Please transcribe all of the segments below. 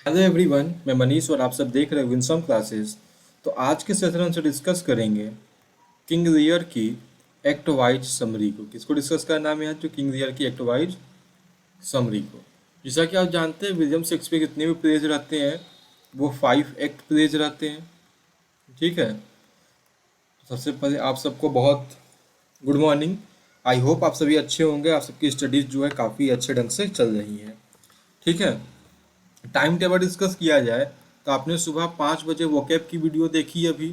Hello everyone, मैं मनीष और आप सब देख रहे हैं विंसम क्लासेस। तो आज के सेशन हम से डिस्कस करेंगे किंग लियर की एक्ट वाइज समरी को। किसको डिस्कस करना है यहाँ? तो किंग लियर की एक्ट वाइज समरी को। जैसा कि आप जानते हैं, विलियम शेक्सपियर जितने भी प्लेज रहते हैं वो 5 एक्ट प्लेज रहते हैं। ठीक है। तो सबसे पहले आप सबको बहुत गुड मॉर्निंग। आई होप आप सभी अच्छे होंगे, आप सबकी स्टडीज जो है काफ़ी अच्छे ढंग से चल रही है। ठीक है। टाइम टेबल डिस्कस किया जाए तो आपने सुबह 5 बजे वोकैब की वीडियो देखी अभी,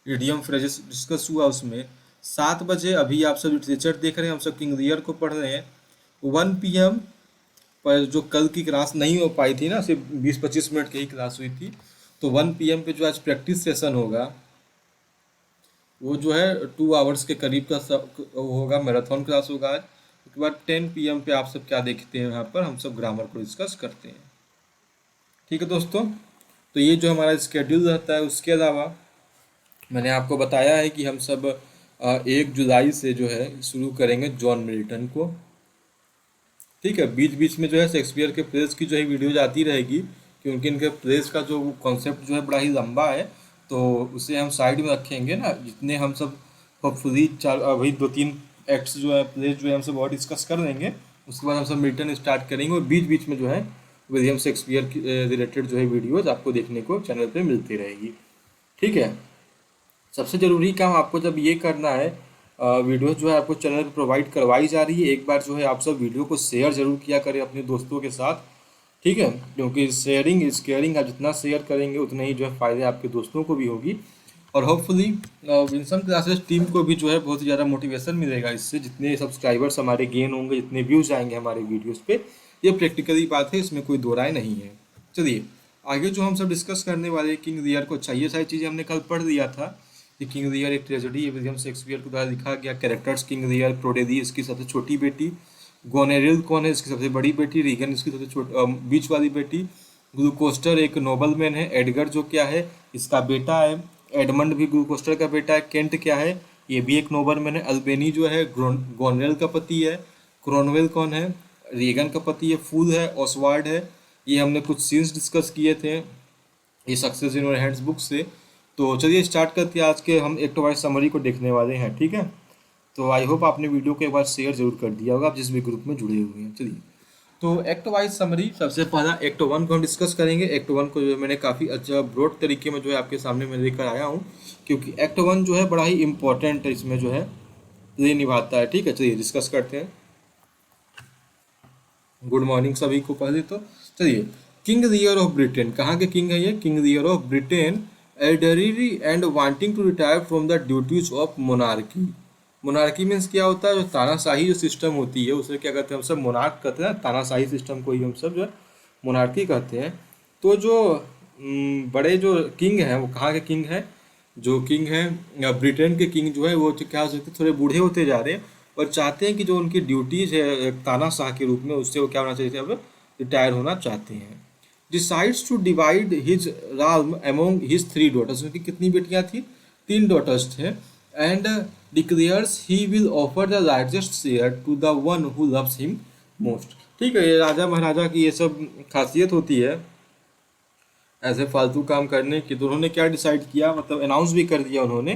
इडियम फ्रेजेस डिस्कस हुआ उसमें। 7 बजे अभी आप सब लिटरेचर देख रहे हैं, हम सब किंग लियर को पढ़ रहे हैं। 1 PM पर जो कल की क्लास नहीं हो पाई थी ना, सिर्फ 20-25 मिनट की ही क्लास हुई थी, तो 1 PM पे जो आज प्रैक्टिस सेशन होगा वो जो है 2 आवर्स के करीब का होगा, मैराथन क्लास होगा आज। उसके बाद 10 PM पे आप सब क्या देखते हैं, यहाँ पर हम सब ग्रामर को डिस्कस करते हैं। ठीक है दोस्तों। तो ये जो हमारा स्केड्यूल रहता है, उसके अलावा मैंने आपको बताया है कि हम सब 1 जुलाई से जो है शुरू करेंगे जॉन मिल्टन को। ठीक है। बीच बीच में जो है शेक्सपियर के प्लेस की जो है वीडियोज आती रहेगी, क्योंकि इनके प्लेस का जो कॉन्सेप्ट जो है बड़ा ही लंबा है, तो उसे हम साइड में रखेंगे ना। जितने हम सब होपफुली चार अभी 2-3 एक्ट्स जो है प्लेस जो है हम सब और डिस्कस कर लेंगे। उसके बाद हम सब मिल्टन स्टार्ट करेंगे, और बीच बीच में जो है विलियम शेक्सपियर की रिलेटेड जो है वीडियोज आपको देखने को चैनल पे मिलती रहेगी। ठीक है। सबसे ज़रूरी काम आपको जब ये करना है, वीडियो जो है आपको चैनल पर प्रोवाइड करवाई जा रही है, एक बार जो है आप सब वीडियो को शेयर जरूर किया करें अपने दोस्तों के साथ। ठीक है। क्योंकि शेयरिंग इज केयरिंग, आप जितना शेयर करेंगे उतने ही जो है फ़ायदे आपके दोस्तों को भी होगी। और होपफुली विंसम क्लासेस टीम को भी जो है बहुत ही ज़्यादा मोटिवेशन मिलेगा इससे। जितने सब्सक्राइबर्स हमारे गेन होंगे, जितने व्यूज़ आएंगे हमारे वीडियोज़ पे, ये प्रैक्टिकली बात है, इसमें कोई दो राय नहीं है। चलिए आगे जो हम सब डिस्कस करने वाले किंग लियर को, चाहिए सारी चीज़ें हमने कल पढ़ लिया था कि किंग लियर एक ट्रेजेडी है, विलियम शेक्सपियर के द्वारा लिखा गया। कैरेक्टर्स किंग लियर, प्रोडेली इसकी सबसे छोटी बेटी, गोनेरिल कौन है इसकी सबसे बड़ी बेटी, रीगन इसकी सबसे बीच वाली बेटी, ग्लूकोस्टर एक नोबलमैन है, एडगर जो क्या है इसका बेटा है, एडमंड भी ग्लूकोस्टर का बेटा है, केंट क्या है ये भी एक नोबलमैन है, अल्बेनी जो है गोनेरिल का पति है, क्रोनवेल कौन है रीगन का पति है, फूल है ऑसवार्ड है। ये हमने कुछ सीन्स डिस्कस किए थे ये success in your hands book से। तो चलिए स्टार्ट करते हैं, आज के हम एक्ट वाइज समरी को देखने वाले हैं। ठीक है। तो आई होप आपने वीडियो को एक बार शेयर जरूर कर दिया होगा, आप जिस भी ग्रुप में जुड़े हुए हैं। चलिए तो एक्ट वाइज समरी, सबसे पहला एक्ट 1 को हम डिस्कस करेंगे। एक्ट 1 को जो है मैंने काफ़ी अच्छा ब्रॉड तरीके में जो है आपके सामने मैं लेकर आया हूँ, क्योंकि एक्ट 1 जो है बड़ा ही इंपॉर्टेंट है, इसमें जो है ये निभाता है। ठीक है। चलिए डिस्कस करते हैं। गुड मॉर्निंग सभी को पहले तो। चलिए, किंग लियर ऑफ ब्रिटेन, कहाँ के किंग है ये? King Lear of Britain, elderly and wanting to retire from the duties of monarchy. Monarchy means क्या होता है? जो तानाशाही जो सिस्टम होती है उसे क्या कहते हैं हम सब? मोनार्क कहते हैं। तानाशाही सिस्टम को ही हम सब जो है मोनार्की कहते हैं। तो जो बड़े जो किंग हैं वो कहाँ के किंग हैं? जो किंग हैं ब्रिटेन के किंग जो है वो तो क्या हो सकते थोड़े बूढ़े होते जा रहे हैं, और चाहते हैं कि जो उनकी ड्यूटीज़ है एक तानाशाह के रूप में, उससे वो क्या होना चाहिए, अब रिटायर होना चाहते हैं। Decides to divide his realm among his 3 daughters, उनकी कितनी बेटियां थी? 3 डॉटर्स थे। And declares he will offer the largest share to the one who loves him most. ठीक है। ये राजा महाराजा की ये सब खासियत होती है ऐसे फालतू काम करने की। तो उन्होंने क्या डिसाइड किया, मतलब अनाउंस भी कर दिया उन्होंने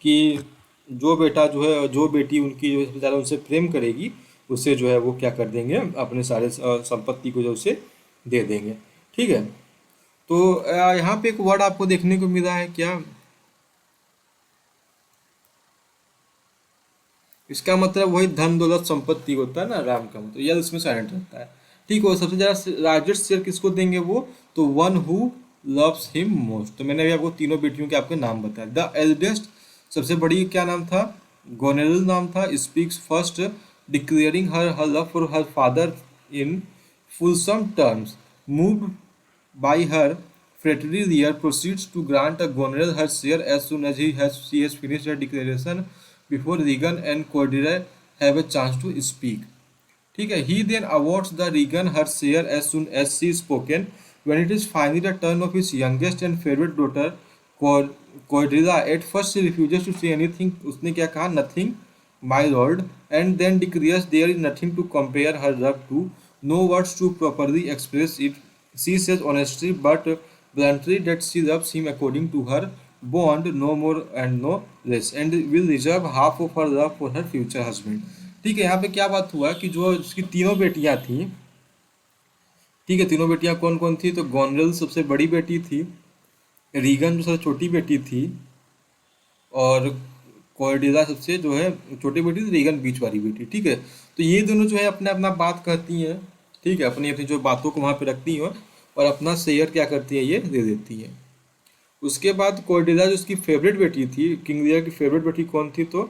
कि जो बेटा जो है, जो बेटी उनकी जो सबसे ज़्यादा उनसे प्रेम करेगी, उसे जो है वो क्या कर देंगे, अपने सारे संपत्ति को जो उसे दे देंगे। ठीक है। तो यहाँ पे एक वर्ड आपको देखने को मिला है क्या? इसका मतलब वही धन दौलत संपत्ति होता है ना, राम का मतलब यह इसमें साइलेंट रहता है। ठीक है। सबसे ज़्यादा लार्जेस्ट शेयर किसको देंगे वो? तो one who loves him most. तो मैंने अभी आपको तीनों बेटियों के आपके नाम बताया। द एल्डेस्ट, सबसे बड़ी क्या नाम था? गोनेरिल नाम था। Speaks first, declaring her her love for her father in fulsome terms. Moved by her, Frederick Lear proceeds to grant a Goneril her share as soon as she has finished her declaration before Regan and Cordelia have a chance to speak. ठीक है। He then awards the Regan her share as soon as she is spoken. When it is finally the turn of his youngest and favorite daughter, Cordelia, at first she refuses to say anything. उसने क्या कहा? Nothing, my lord, and then declares there is nothing to compare her love to, no words to properly express it. She says honestly but bluntly that she loves him according to her bond, no more and no less, and will reserve half of her love for her future husband. ठीक है, यहाँ पे क्या बात हुआ कि जो उसकी तीनों बेटियां थी, ठीक है, तीनों बेटियां कौन कौन थी, तो गोनरेल सबसे बड़ी बेटी थी, रीगन जो सबसे छोटी बेटी थी, और कोर्डेला सबसे जो है छोटी बेटी थी, रीगन बीच वाली बेटी। ठीक है, तो ये दोनों जो है अपने अपना बात कहती हैं, ठीक है, अपनी अपनी जो बातों को वहाँ पे रखती हैं और अपना शेयर क्या करती है, ये दे देती है। उसके बाद कोर्डेलिया जो उसकी फेवरेट बेटी थी, किंग लियर की फेवरेट बेटी कौन थी, तो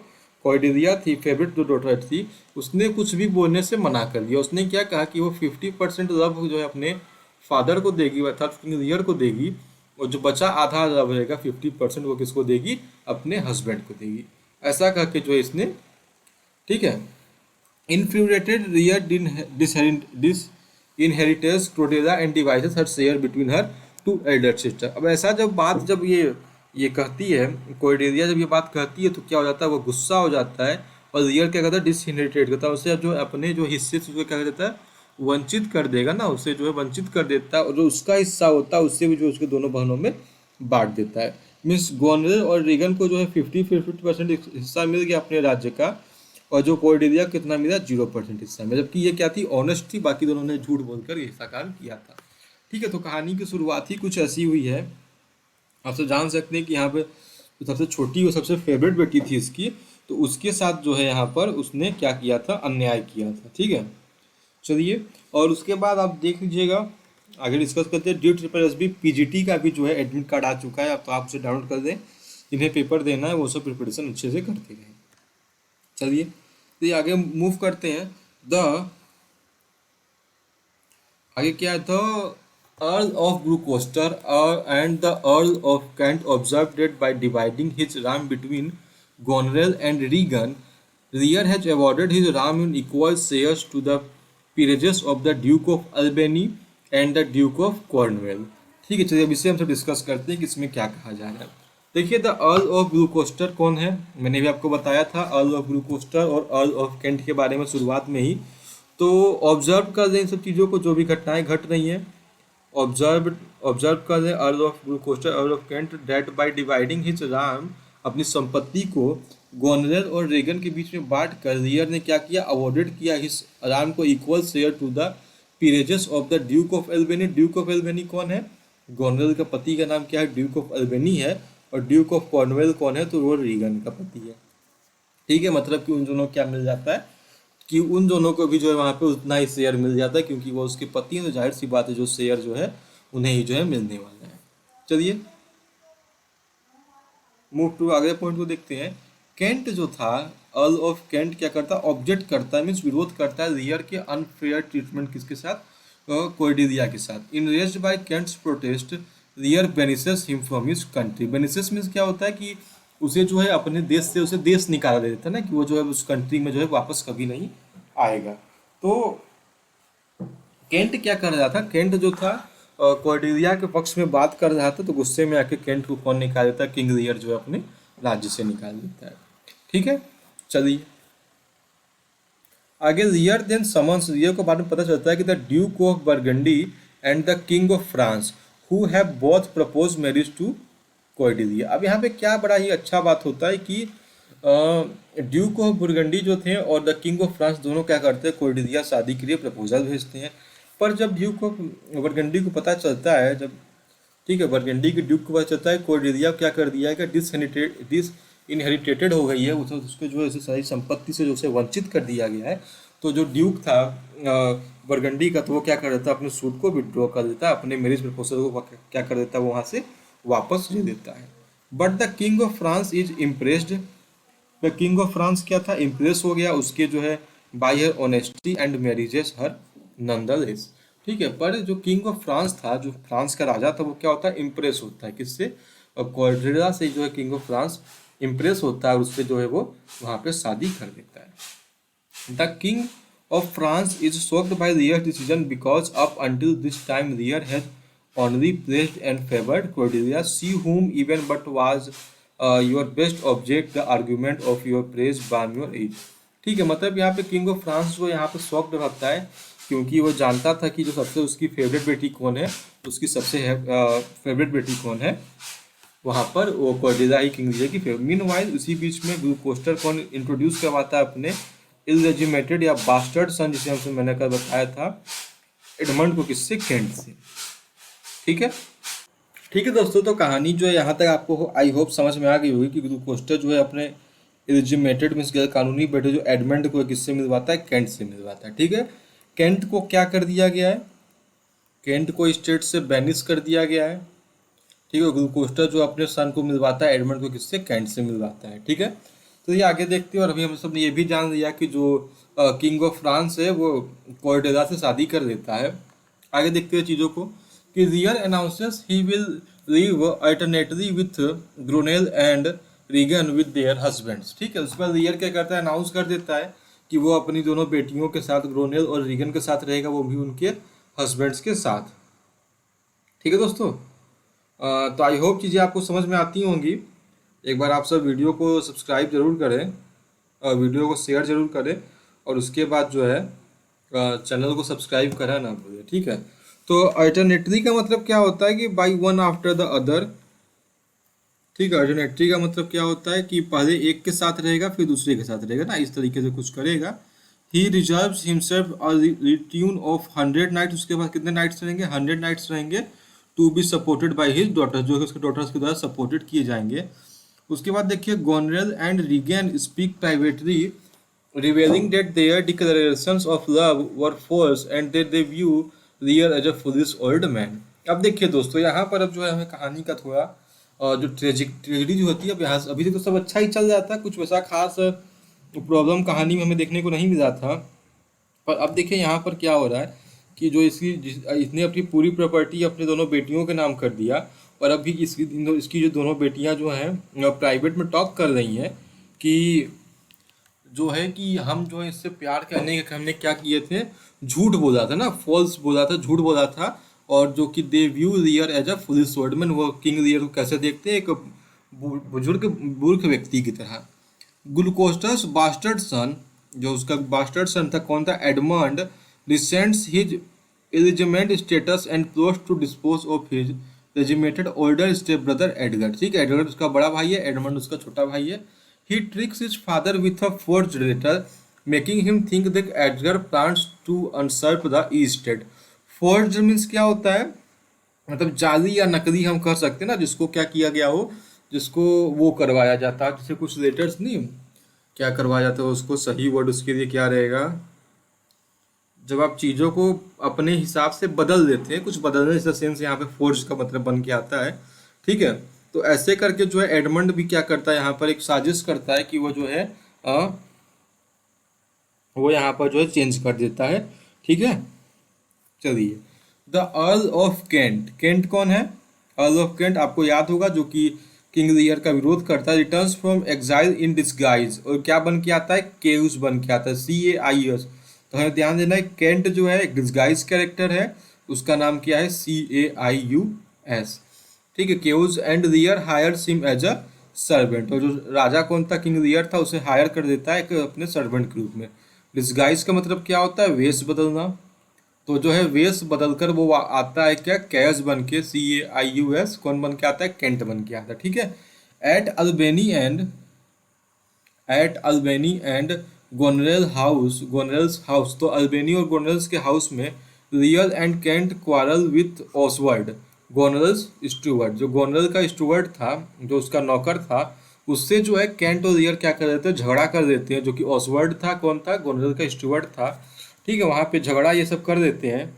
कोर्डेलिया थी, फेवरेट जो डॉटर थी, उसने कुछ भी बोलने से मना कर दिया। उसने क्या कहा कि वो 50% लव जो है अपने फादर को देगी, अर्थात किंग लियर को देगी, और जो बचा आधा लव रहेगा 50% वो किसको देगी, अपने हस्बैंड को देगी। ऐसा कह के जो है इसने, ठीक है, infuriated Lear disinherits Cordelia and divides her share between her two elder sister. अब ऐसा जब ये कहती है, कोर्डेलिया जब ये बात कहती है तो क्या हो जाता है, वो गुस्सा हो जाता है और रियर क्या करता है, डिसइनहेरिटेट करता है उसे, जो अपने जो हिस्से से उसको क्या कर देता है, वंचित कर देगा ना, उसे जो है वंचित कर देता है, और जो उसका हिस्सा होता है उससे भी जो उसके दोनों बहनों में बांट देता है। मीन्स गोनरेल और रीगन को जो है 50% हिस्सा मिल गया अपने राज्य का, और जो कोर्डेलिया को कितना मिला, 0% हिस्सा में, जबकि ये क्या थी, ऑनेस्ट थी, बाकी दोनों ने झूठ बोलकर ये हिस्सा काम किया था। ठीक है, तो कहानी की शुरुआत ही कुछ ऐसी हुई है। आप सब जान सकते हैं कि यहाँ पे जो सबसे छोटी और सबसे फेवरेट बेटी थी इसकी, तो उसके साथ जो है यहाँ पर उसने क्या किया था, अन्याय किया था। ठीक है, चलिए, और उसके बाद आप देख लीजिएगा, आगे डिस्कस करते हैं। DSSB PGT का भी जो है एडमिट कार्ड आ चुका है, अब तो आप उसे डाउनलोड कर दें, जिन्हें पेपर देना है वो सब प्रिपरेशन अच्छे से करते रहें। चलिए, तो ये आगे मूव करते हैं। द आगे क्या है, the Earl of Gloucester and the Earl of Kent observe that by dividing his realm between Goneril and Regan, Lear has awarded his realm in equal shares to the peerages of the Duke of Albany and the Duke of Cornwall। ठीक है, चलिए अब इसे हम सब discuss करते हैं कि इसमें क्या कहा जा रहा है। देखिए, द अर्ल ऑफ ग्लूकोस्टर कौन है, मैंने भी आपको बताया था अर्ल ऑफ ग्लूकोस्टर और अर्ल ऑफ कैंट के बारे में शुरुआत में ही। तो ऑब्जर्व कर दें इन सब चीज़ों को, जो भी घटनाएं घट रही हैं, ऑब्जर्व कर दें Earl of Gloucester, Earl of Kent, that by dividing his realm, अपनी संपत्ति को गोनरेल और रेगन के बीच में बांट कर लियर ने क्या किया, अवॉर्डेड किया हिज राम को equal share to the peerages of the Duke of Albany. Duke of Albany कौन है, गोनरेल का पति का नाम क्या है, ड्यूक ऑफ एल्बेनी है, और ड्यूक ऑफ कॉर्नवेल कौन है, तो वो रीगन का पति है। ठीक है, मतलब कि उन दोनों क्या मिल जाता है, कि उन दोनों को भी जो है वहाँ पे उतना ही शेयर मिल जाता है, क्योंकि वो उसके पति हैं, तो जाहिर सी बात है जो शेयर जो है उन्हें ही जो है मिलने वाला है। चलिए, मूव टू अगले पॉइंट को देखते हैं। केंट जो था, अर्ल ऑफ केंट क्या करता है, ऑब्जेक्ट करता है, मीन्स विरोध करता है लियर के अनफेयर ट्रीटमेंट किसके साथ, कोर्डेलिया के साथ। Enraged by Kent's protest, Lear banishes him from his country. Banishes means क्या होता है कि उसे जो है अपने देश से उसे देश निकाला दे देता है ना, कि वो जो है उस कंट्री में जो है वापस कभी नहीं आएगा। तो केंट क्या कर रहा था, केंट जो था कोर्डेलिया के पक्ष में बात कर रहा था, तो गुस्से में आके केंट को कौन निकाल देता है, किंग लियर जो है अपने राज्य से निकाल देता है। ठीक है, चलिए आगे। लियर देन समन्स, लियर को बाद में पता चलता है कि the Duke of Burgundy and the king of France who have both propose marriage to Cordelia. अब यहाँ पे क्या बड़ा ही अच्छा बात होता है कि ड्यूक ऑफ बुर्गंडी जो थे और द किंग ऑफ फ्रांस दोनों क्या करते हैं, कोर्डेलिया शादी के लिए प्रपोजल भेजते हैं। पर जब ड्यूक ऑफ बर्गंडी को पता चलता है, जब, ठीक है, बर्गंडी के ड्यूक को पता चलता है कोर्डेलिया क्या कर दिया है कि डिस इनहेरिटेटेड हो गई है, उसके जो है सारी संपत्ति से जो उसे वंचित कर दिया गया है, तो जो ड्यूक था बर्गंडी का, तो वो क्या कर देता है, अपने सूट को विड्रॉ कर देता है, अपने मैरिज प्रपोजल को क्या कर देता है, वो वहाँ से वापस ले देता है। But the king of France is impressed, the king of France क्या था, इम्प्रेस हो गया उसके जो है bye her honesty and marriages her nonetheless. ठीक है, पर जो किंग ऑफ फ्रांस था, जो फ्रांस का राजा था, वो क्या होता है, इम्प्रेस होता है किससे, और कोर्डेलिया से जो है किंग ऑफ फ्रांस इम्प्रेस होता है, उससे जो है वो वहाँ पे शादी कर देता है। The king of France is shocked by Lear's decision because up until this time Lear has only praised and favored Cordelia, she whom even but was your best object, the argument of your praise by your age। ठीक है, मतलब यहाँ पे king of France को यहाँ पे shocked रहता है क्योंकि वो जानता था कि जो सबसे उसकी फेवरेट बेटी कौन है, उसकी सबसे फेवरेट बेटी कौन है, वहाँ पर वो कॉर्डेला ही किंग लियर की फेवरेट। मीनवाइल उसी बीच में ग्लूकोस्टर कौन इंट्रोड्यूस करवाता है अपने इलरेजिमेटेड या बास्टर्ड सन, जिसे हमसे मैंने कल बताया था, एडमंड को, किससे, केंट से। ठीक है, ठीक है दोस्तों, तो कहानी जो है यहाँ तक आपको आई होप समझ में आ गई होगी कि ग्लूकोस्टर जो है अपने इलजिमेटेड मीन्स गैर कानूनी बेटे जो एडमंड को किससे मिलवाता है, केंट से मिलवाता है। ठीक है, केंट को क्या कर दिया गया है, केंट को स्टेट से बैनिश कर दिया गया है। ठीक है, ग्लूकोस्टर जो अपने सन को मिलवाता है एडमंड को, किससे, केंट से मिलवाता है। ठीक है, तो ये आगे देखते हैं। और अभी हम सब ने ये भी जान लिया कि जो किंग ऑफ फ्रांस है वो कॉर्डेला से शादी कर देता है। आगे देखते हैं चीज़ों को कि Lear announces he will live alternately with Goneril and Regan with their husbands. ठीक है, उस पर रियर क्या करता है, अनाउंस कर देता है कि वो अपनी दोनों बेटियों के साथ, ग्रोनेल और रीगन के साथ रहेगा, वो भी उनके हस्बैंड्स के साथ। ठीक है दोस्तों, तो आई होप चीज़ें आपको समझ में आती होंगी। एक बार आप सब वीडियो को सब्सक्राइब जरूर करें और वीडियो को शेयर जरूर करें, और उसके बाद जो है चैनल को सब्सक्राइब करा ना भूलें। ठीक है, तो अल्टरनेटरी का मतलब क्या होता है कि by one after the other. ठीक है, अल्टरनेटरी का मतलब क्या होता है कि पहले एक के साथ रहेगा फिर दूसरे के साथ रहेगा ना, इस तरीके से कुछ करेगा। He reserves himself a retinue of 100 knights, उसके बाद कितने नाइट्स रहेंगे, 100 नाइट्स रहेंगे, to be supported by his daughter, जो कि उसके डॉटर्स के द्वारा सपोर्टेड किए जाएंगे। उसके बाद देखिए Goneril and Regan speak privately revealing that their declarations of love were false and that they view Lear as a foolish old man। अब देखिए दोस्तों, यहाँ पर अब जो है हमें कहानी का थोड़ा जो ट्रेजेडी जो होती है, अब यहाँ अभी तक तो सब अच्छा ही चल रहा था, कुछ वैसा खास प्रॉब्लम कहानी में हमें देखने को नहीं मिला था। पर अब देखिए यहाँ पर क्या हो रहा है कि जो इसने अपनी पूरी प्रॉपर्टी अपने दोनों बेटियों के नाम कर दिया, और अभी इसकी जो दोनों बेटियां जो हैं प्राइवेट में टॉक कर रही हैं कि जो है कि हम जो है इससे प्यार करने के, हमने क्या किए थे, झूठ बोला था ना, फॉल्स बोला था, झूठ बोला था। और जो कि they view Lear as a foolish old man, वो किंग लियर को कैसे देखते हैं, एक बुजुर्ग मूर्ख व्यक्ति की तरह। ग्लूकोस्टस बास्टर्ड सन, जो उसका बास्टर्ड सन था, कौन था, Edmund, resents his illegitimate status and plots to dispose of his legitimate older step brother Edgar. ठीक है, एडगर उसका बड़ा भाई है, एडमंड उसका छोटा भाई है। He tricks his father with a forged letter, making him think that Edgar plans to usurp the estate। Forged means क्या होता है, मतलब जाली या नकली हम कह सकते हैं ना, जिसको क्या किया गया हो, जिसको वो करवाया जाता है, जैसे कुछ लेटर्स नहीं क्या करवाया जाता है, उसको सही वर्ड उसके लिए क्या रहेगा, जब आप चीज़ों को अपने हिसाब से बदल देते हैं, कुछ बदलने जैसा सेंस यहाँ पे फोर्ज का मतलब बन के आता है। ठीक है, तो ऐसे करके जो है एडमंड भी क्या करता है, यहाँ पर एक साजिश करता है कि वो जो है वो यहाँ पर जो है चेंज कर देता है। ठीक है, चलिए, the Earl of Kent, Kent कौन है, अर्ल ऑफ केंट आपको याद होगा, जो कि किंग लियर का विरोध करता है, returns from exile in disguise, और क्या बन के आता है, केयूस बन के आता है, CAIUS। तो हमें ध्यान देना है, केंट जो है डिस्गाइज कैरेक्टर है, उसका नाम क्या है, CAIUS। ठीक है, Caius and Lear hires him as a servant, और जो राजा कौन था, किंग लियर था, उसे हायर कर देता है एक अपने सर्वेंट के रूप में। डिस्गाइज का मतलब क्या होता है, वेश बदलना। तो जो है वेश बदलकर वो आता है क्या, कैस बन के, CAIUS, कौन बन के आता है, केंट बन के आता है। ठीक है, at Albany and Goneril house, Goneril's house, तो अल्बेनी और गोनरेल्स के हाउस में Lear and Kent quarrel with Oswald, Goneril's steward, जो गोनरेल का स्टूवर्ट था, जो उसका नौकर था, उससे जो है केंट और लियर क्या कर देते हैं, झगड़ा कर देते हैं, जो कि ऑसवर्ड था, कौन था, गोनरेल का स्टूवर्ट था। ठीक है, वहाँ पे झगड़ा ये सब कर देते हैं।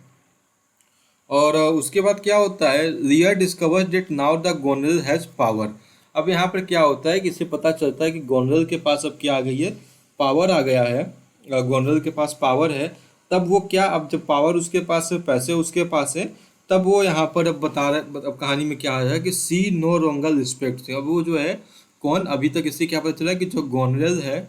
और उसके बाद क्या होता है, Lear discovers that now the Goneril has power. अब यहाँ पर क्या होता है कि इससे पता चलता है कि गोनरेल के पास अब क्या आ गई है, पावर आ गया है, गोनरेल के पास पावर है। तब वो क्या, अब जब पावर उसके पास है, पैसे उसके पास है, तब वो यहाँ पर अब बता रहे, अब कहानी में क्या आ रहा है कि सी नो रोंगल रिस्पेक्ट से, अब वो जो है कौन, अभी तक इससे क्या पता चला कि जो गोनरेल है,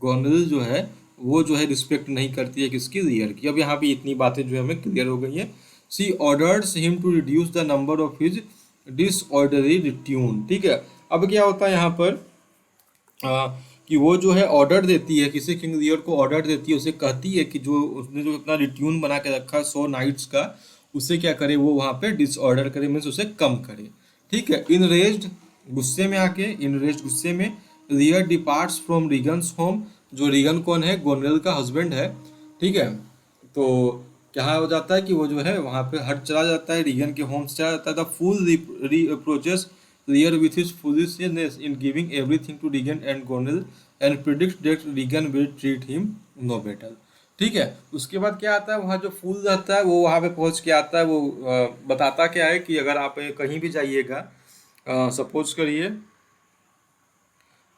गोनरेल जो है वो जो है रिस्पेक्ट नहीं करती है किसकी, लियर की। अब यहाँ पे इतनी बातें जो है हमें क्लियर हो गई हैं। She orders him to reduce the number of his disorderly retinue. ठीक है, अब क्या होता है यहाँ पर कि कि वो जो है ऑर्डर देती है, किसी किंग लियर को ऑर्डर देती है, उसे कहती है कि जो उसने जो अपना रिट्यून बना के रखा है 100 नाइट्स का, उसे क्या करे, वो वहाँ पे डिसऑर्डर करे, मीन्स उसे कम करे। ठीक है, इनरेज्ड, गुस्से में आके, इनरेज्ड गुस्से में, लियर डिपार्ट्स फ्रॉम रीगन्स होम। जो रीगन कौन है, गोनरेल का हस्बैंड है। ठीक है, तो क्या हो जाता है कि वो जो है वहाँ पे हट चला जाता है, रीगन के होम से चला जाता है। The fool reproaches Lear with his foolishness in giving everything to Regan and Goneril and predict that Regan will treat him no better. ठीक है, उसके बाद क्या आता है, वहाँ जो फूल रहता है वो वहाँ पे पहुँच के आता है, वो बताता क्या है कि अगर आप कहीं भी जाइएगा, सपोज करिए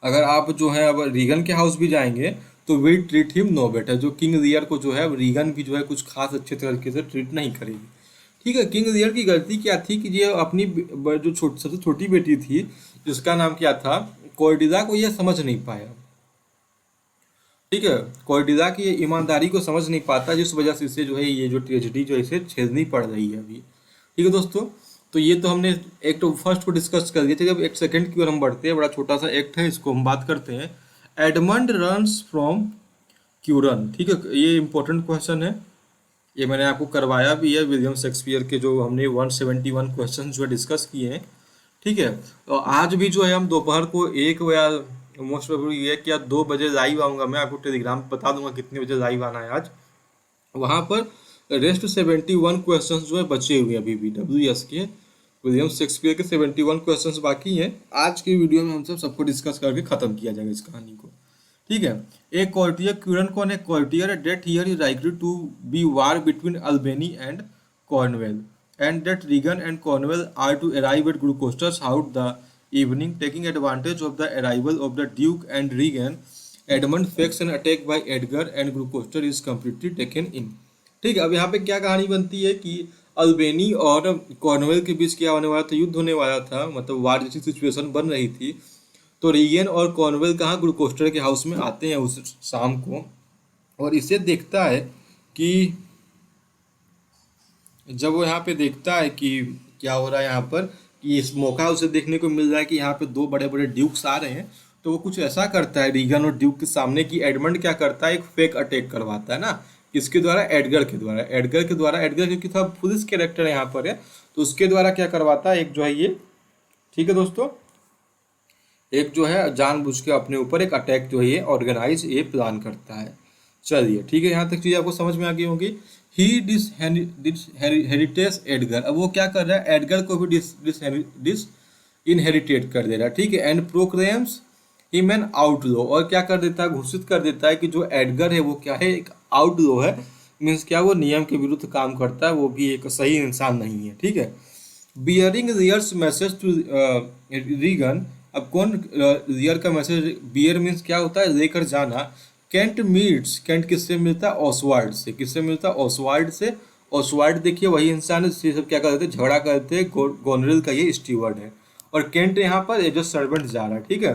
अगर आप जो है अब रीगन के हाउस भी जाएंगे तो will treat him no better. जो किंग लियर को जो है रीगन भी जो है कुछ खास अच्छे तरीके से ट्रीट नहीं करेगी। ठीक है, किंग लियर की गलती क्या थी कि ये अपनी जो सबसे छोटी बेटी थी, जिसका नाम क्या था, कोर्डिजा को, ये समझ नहीं पाया। ठीक है, कोर्डिजा की ये ईमानदारी को समझ नहीं पाता, जिस वजह से इसे जो है ये जो ट्रेजेडी जो है इसे झेलनी पड़ रही है अभी। ठीक है दोस्तों, तो ये तो हमने एक्ट फर्स्ट को डिस्कस कर दिया। ठीक है, अब एक्ट सेकंड की ओर हम बढ़ते हैं। बड़ा छोटा सा एक्ट है, इसको हम बात करते हैं। Edmund runs from Curran. ठीक है, ये इंपॉर्टेंट क्वेश्चन है, ये मैंने आपको करवाया भी है। विलियम शेक्सपियर के जो हमने 171 क्वेश्चन जो है डिस्कस किए हैं। ठीक है, तो आज भी जो है हम दोपहर को 1 या मोस्ट प्रोबेबली 1 या 2 बजे लाइव आऊँगा। मैं आपको टेलीग्राम पे बता दूंगा कितने बजे लाइव आना है आज। वहाँ पर रेस्ट 71 क्वेश्चन जो है बचे हुए हैं अभी भी, WS के, विलियम शेक्सपियर के 71 क्वेश्चंस बाकी हैं। आज की वीडियो में हम सबको डिस्कस करके खत्म किया जाएगा इस कहानी को। ठीक है, एक कॉर्टियर क्यूरन कौन है, courtier that here is likely to be war between Albany and Cornwall and that Regan and Cornwall are to arrive at Gloucester's house the evening taking advantage of the arrival of the duke and regan edmund fakes an attack by edgar and gloucester is completely taken in। ठीक है, अब यहाँ पे क्या कहानी बनती है कि अल्बेनी और कॉर्नवेल के बीच क्या होने वाला था, युद्ध होने वाला था, मतलब वार जैसी सिचुएशन बन रही थी। तो रीगन और कॉर्नवेल कहाँ, ग्लूकोस्टर के हाउस में आते हैं उस शाम को, और इसे देखता है कि जब वो यहाँ पे देखता है कि क्या हो रहा है यहाँ पर, कि इस मौका उसे देखने को मिल रहा है कि यहाँ पे 2 बड़े बड़े ड्यूक्स आ रहे हैं, तो वो कुछ ऐसा करता है रीगन और ड्यूक के सामने कि एडमंड क्या करता है, एक फेक अटैक करवाता है ना, किसके द्वारा, एडगर के द्वारा। एडगर क्योंकि थोड़ा पुलिस कैरेक्टर यहाँ पर है, तो उसके द्वारा क्या करवाता है, एक जो है ये, ठीक है दोस्तों, एक जो है जानबूझ के अपने ऊपर एक अटैक जो है ये ऑर्गेनाइज ये प्लान करता है। चलिए ठीक है, यहाँ तक चीज़ आपको समझ में आ गई होगी। ही हेरिटेज एडगर, अब वो क्या कर रहा है, एडगर को भी डिस इनहेरिटेट कर दे रहा है। ठीक है, एंड प्रोक्लेम्स हिम एन आउटलो, और क्या कर देता है, घोषित कर देता है कि जो एडगर है वो क्या है, एक आउटलो है। मीन्स क्या, वो नियम के विरुद्ध काम करता है, वो भी एक सही इंसान नहीं है। ठीक है, बियरिंग रियर्स मैसेज टू रीगन, अब कौन रियर का मैसेज, बियर मीन्स क्या होता है, लेकर जाना। कैंट मीट्स, कैंट किससे मिलता है, ऑसवाल्ड से। किससे मिलता है, ऑसवाल्ड से। ऑसवाल्ड देखिए वही इंसान है जिससे सब क्या करते हैं, झगड़ा करते हैं। गोनरेल का ये स्टीवर्ड है, और कैंट यहाँ पर एज अ सर्वेंट जा रहा है। ठीक है,